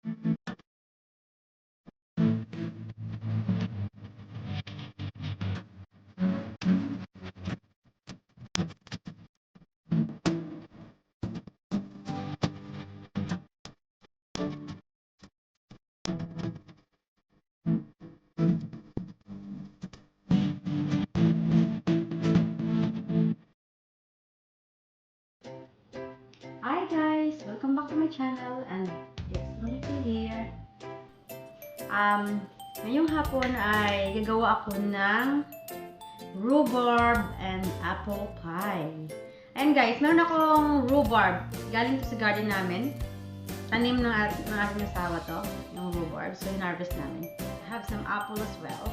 Hi guys! Welcome back to my channel and it's Nikki here. Ngayong hapon ay gagawa ako ng rhubarb and apple pie. And guys, meron akong rhubarb. Galing to sa garden namin. Tanim ng aking asawa to, yung rhubarb. So, hinarvest namin. I have some apple as well.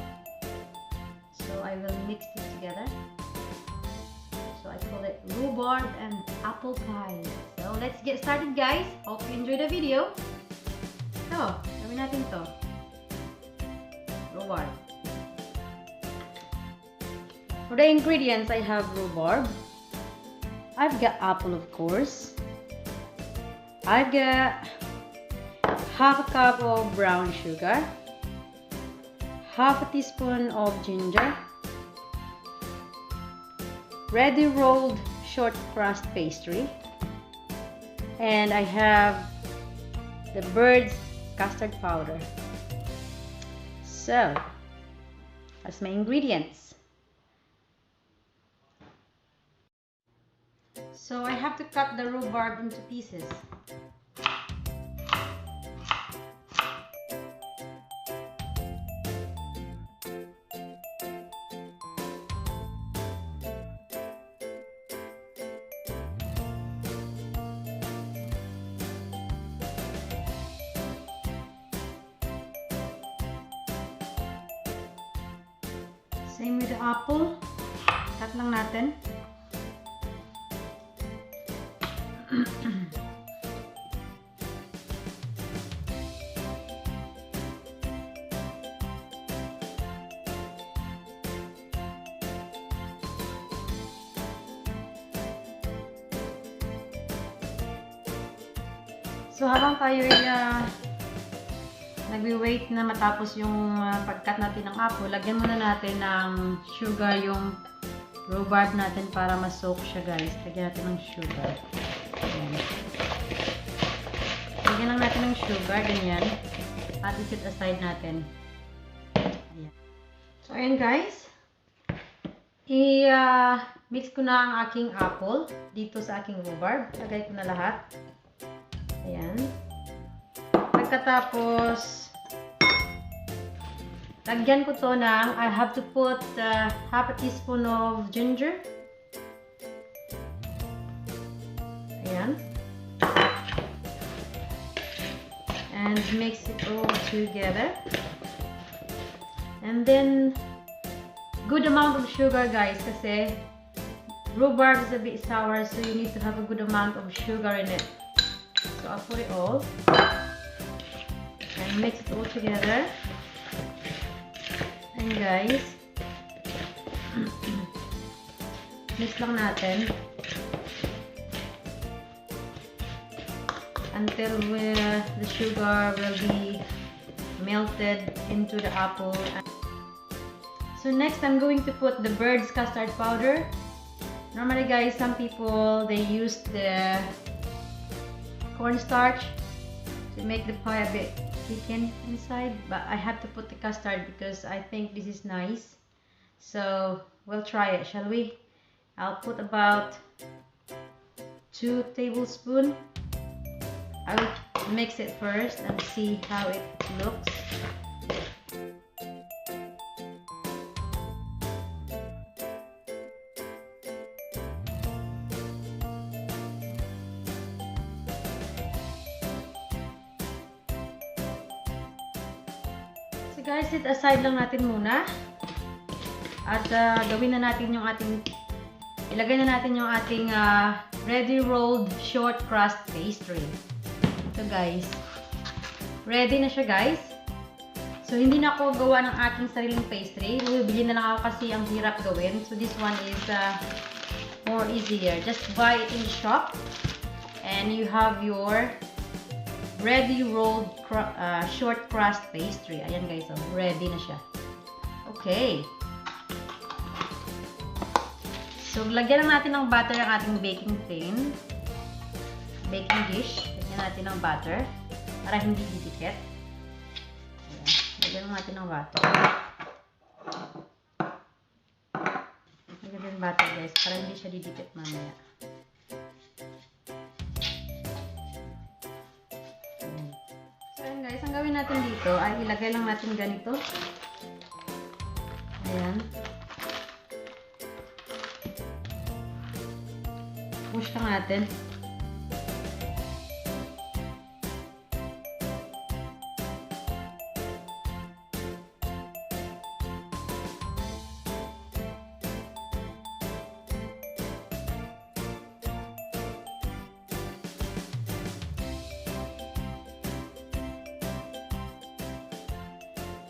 So, I will mix this together. So, I call it rhubarb and apple pie. So, let's get started guys. Hope you enjoy the video. So, gawin natin to. Rhubarb. For the ingredients, I have rhubarb. I've got apple, of course. I've got half a cup of brown sugar, half a teaspoon of ginger, ready rolled short crust pastry, and I have the Bird's custard powder. So, that's my ingredients. So I have to cut the rhubarb into pieces. Same with the apple. Cut lang natin. So habang tayo ay nagwi-wait na matapos yung pag-cut natin ng apple, lagyan muna natin ng sugar yung rhubarb natin para ma-soak siya guys. Lagyan natin ng sugar. Ayan. Lagyan lang natin ng sugar, ganyan. At i-set aside natin. Ayan. So ayan guys. I-mix ko na ang aking apple dito sa aking rhubarb. Lagay ko na lahat. Ayan. Pagkatapos, lagyan ko to ng, I have to put half a teaspoon of ginger. Ayan. And mix it all together. And then, good amount of sugar guys, kasi rhubarb is a bit sour, so you need to have a good amount of sugar in it. So I'll put it all and mix it all together. And guys, mix lang natin until the sugar will be melted into the apple. So next, I'm going to put the Bird's custard powder. Normally guys, some people, they use the cornstarch to make the pie a bit thicken inside, but I have to put the custard because I think this is nice. So we'll try it, shall we? I'll put about 2 tablespoons. I will mix it first and see how it looks. So guys, set aside lang natin muna. At gawin na natin yung ating, ilagay na natin yung ating ready rolled short crust pastry. So guys, ready na siya guys. So hindi na ako gawa ng aking sariling pastry. Bibili na lang ako kasi ang hirap gawin. So this one is more easier. Just buy it in the shop and you have your ready rolled short crust pastry. Ayan guys, oh, ready na siya. Okay. So, lagyan na natin ng butter ang ating baking tin. Baking dish. Lagyan natin ng butter para hindi didikit. Ayan. Lagyan natin ng butter. Lagyan natin ng butter guys para hindi siya didikit mamaya. So, ayan guys. Ang gawin natin dito ay ilagay lang natin ganito. Ayan. Push lang natin.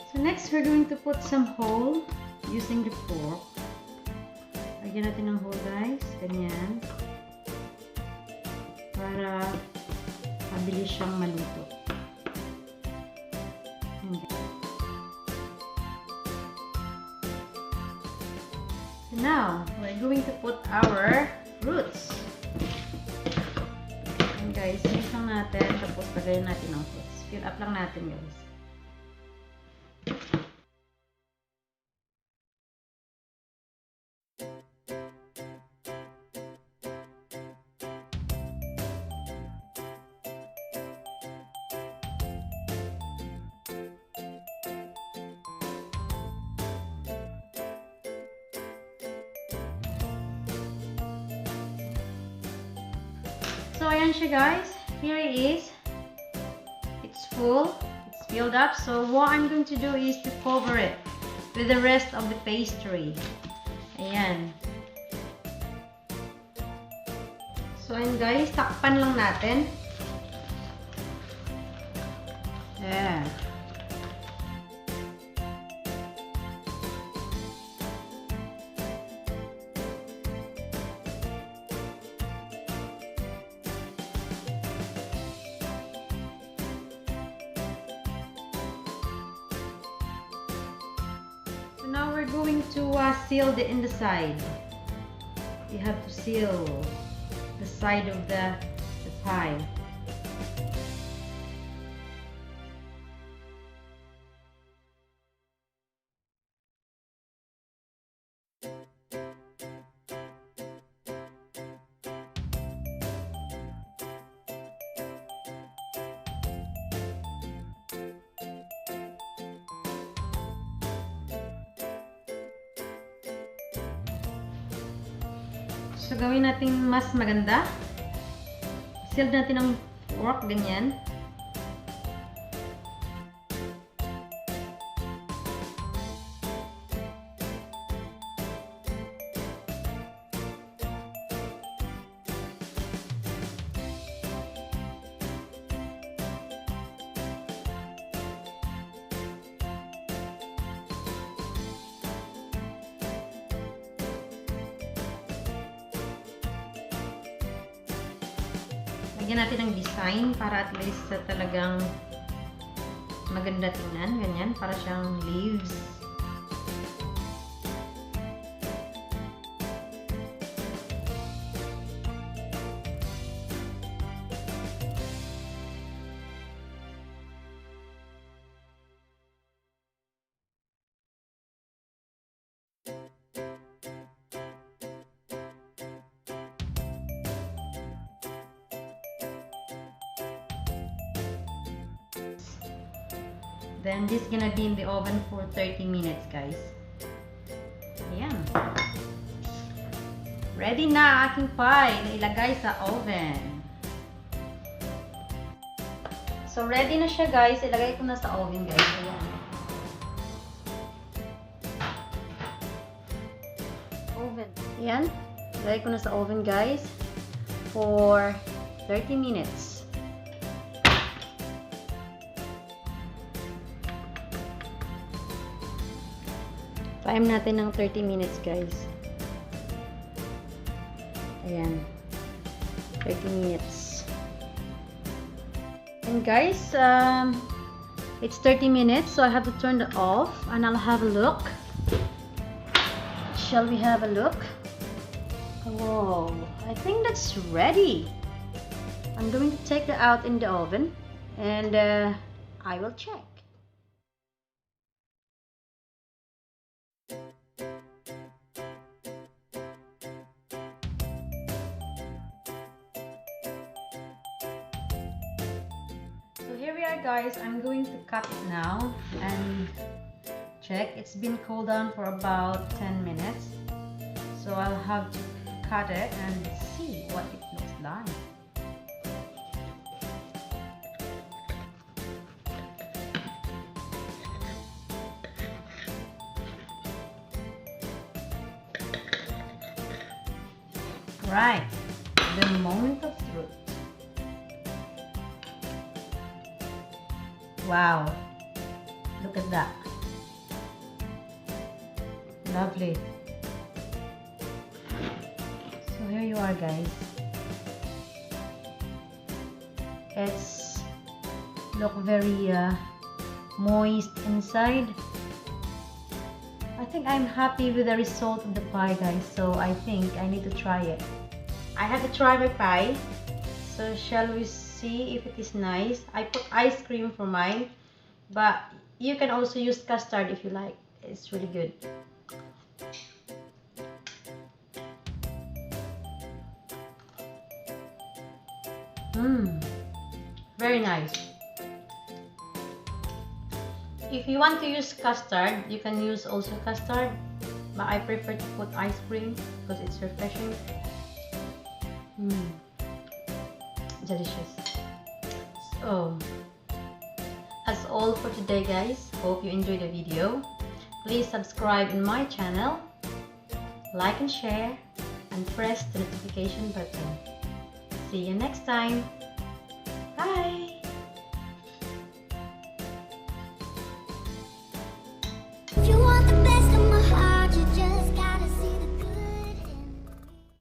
So next, we're going to put some hole using the fork. Lagyan natin ng hole guys. Ganyan. Para mabilis siyang maluto. So now, we're going to put our fruits. And guys, mix lang natin. Tapos lagayin natin ang fruits. Fill up lang natin guys. So, ayan siya guys. Here it is. It's full. It's filled up. So, what I'm going to do is to cover it with the rest of the pastry. Ayan. So, ayan guys. Takpan lang natin. Ayan. Now we're going to seal the inside. You have to seal the side of the pie. So, gawin natin mas maganda. Seal natin ang fork, ganyan. Lagyan natin ng design para at least talagang maganda tingnan. Ganyan, para siyang leaves. Then, this is gonna be in the oven for 30 minutes, guys. Ayan. Ready na aking pie na ilagay sa oven. So, ready na siya, guys. Ilagay ko na sa oven, guys. Ayan. Oven. Ayan. Ilagay ko na sa oven, guys. For 30 minutes. Time natin ng 30 minutes, guys. Ayan. 30 minutes. And guys, it's 30 minutes, so I have to turn it off and I'll have a look. Shall we have a look? Whoa, I think that's ready. I'm going to take it out in the oven and I will check. So here we are, guys. I'm going to cut it now and check. It's been cooled down for about 10 minutes. So I'll have to cut it and see what it looks like. Right, the moment of truth. Wow, look at that. Lovely. So here you are, guys. It's look very moist inside. I think I'm happy with the result of the pie, guys, so I think I need to try it. I have to try my pie, so shall we see if it is nice. I put ice cream for mine, but you can also use custard if you like. It's really good. Very nice. If you want to use custard, you can use also custard, but I prefer to put ice cream because it's refreshing. Delicious. So that's all for today, guys. Hope you enjoyed the video. Please subscribe in my channel, like and share, and press the notification button. See you next time. Bye.